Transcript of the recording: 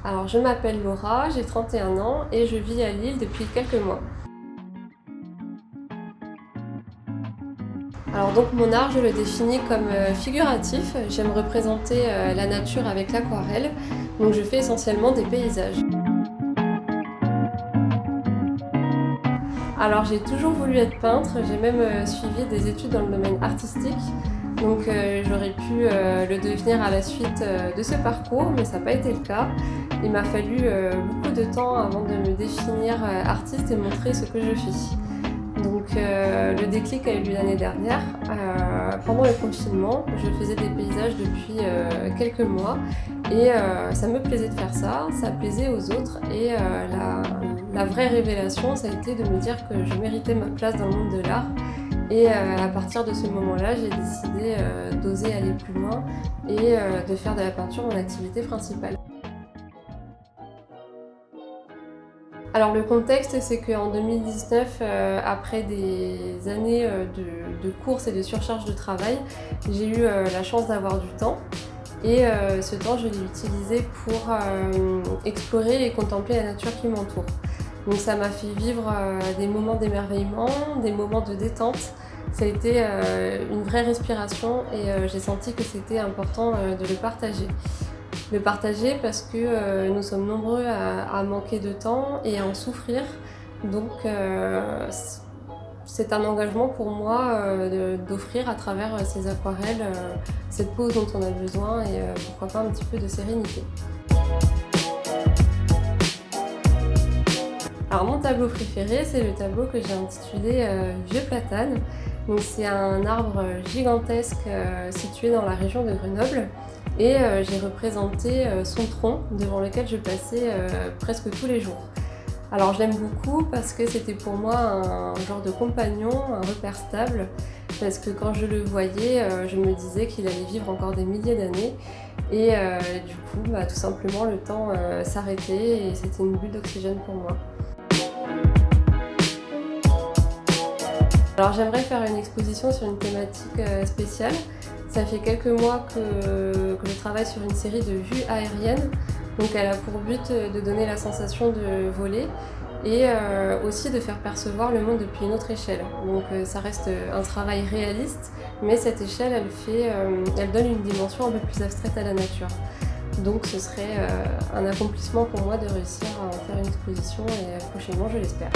Alors je m'appelle Laura, j'ai 31 ans et je vis à Lille depuis quelques mois. Alors donc mon art, je le définis comme figuratif. J'aime représenter la nature avec l'aquarelle, donc je fais essentiellement des paysages. Alors j'ai toujours voulu être peintre, j'ai même suivi des études dans le domaine artistique, donc j'aurais pu le devenir à la suite de ce parcours, mais ça n'a pas été le cas. Il m'a fallu beaucoup de temps avant de me définir artiste et montrer ce que je fais. Donc le déclic a eu lieu l'année dernière. Pendant le confinement, je faisais des paysages depuis quelques mois et ça me plaisait de faire ça, ça plaisait aux autres et la vraie révélation, ça a été de me dire que je méritais ma place dans le monde de l'art. Et à partir de ce moment-là, j'ai décidé d'oser aller plus loin et de faire de la peinture mon activité principale. Alors le contexte, c'est qu'en 2019, après des années de courses et de surcharge de travail, j'ai eu la chance d'avoir du temps. Et ce temps, je l'ai utilisé pour explorer et contempler la nature qui m'entoure. Donc ça m'a fait vivre des moments d'émerveillement, des moments de détente. Ça a été une vraie respiration et j'ai senti que c'était important de le partager. Le partager parce que nous sommes nombreux à manquer de temps et à en souffrir. Donc c'est un engagement pour moi d'offrir à travers ces aquarelles cette pause dont on a besoin et pourquoi pas un petit peu de sérénité. Alors mon tableau préféré, c'est le tableau que j'ai intitulé Vieux platane. Donc c'est un arbre gigantesque situé dans la région de Grenoble et j'ai représenté son tronc devant lequel je passais presque tous les jours. Alors je l'aime beaucoup parce que c'était pour moi un genre de compagnon, un repère stable, parce que quand je le voyais, je me disais qu'il allait vivre encore des milliers d'années et du coup tout simplement le temps s'arrêtait et c'était une bulle d'oxygène pour moi. Alors j'aimerais faire une exposition sur une thématique spéciale. Ça fait quelques mois que je travaille sur une série de vues aériennes. Donc elle a pour but de donner la sensation de voler et aussi de faire percevoir le monde depuis une autre échelle. Donc ça reste un travail réaliste, mais cette échelle, elle donne une dimension un peu plus abstraite à la nature. Donc ce serait un accomplissement pour moi de réussir à en faire une exposition et prochainement je l'espère.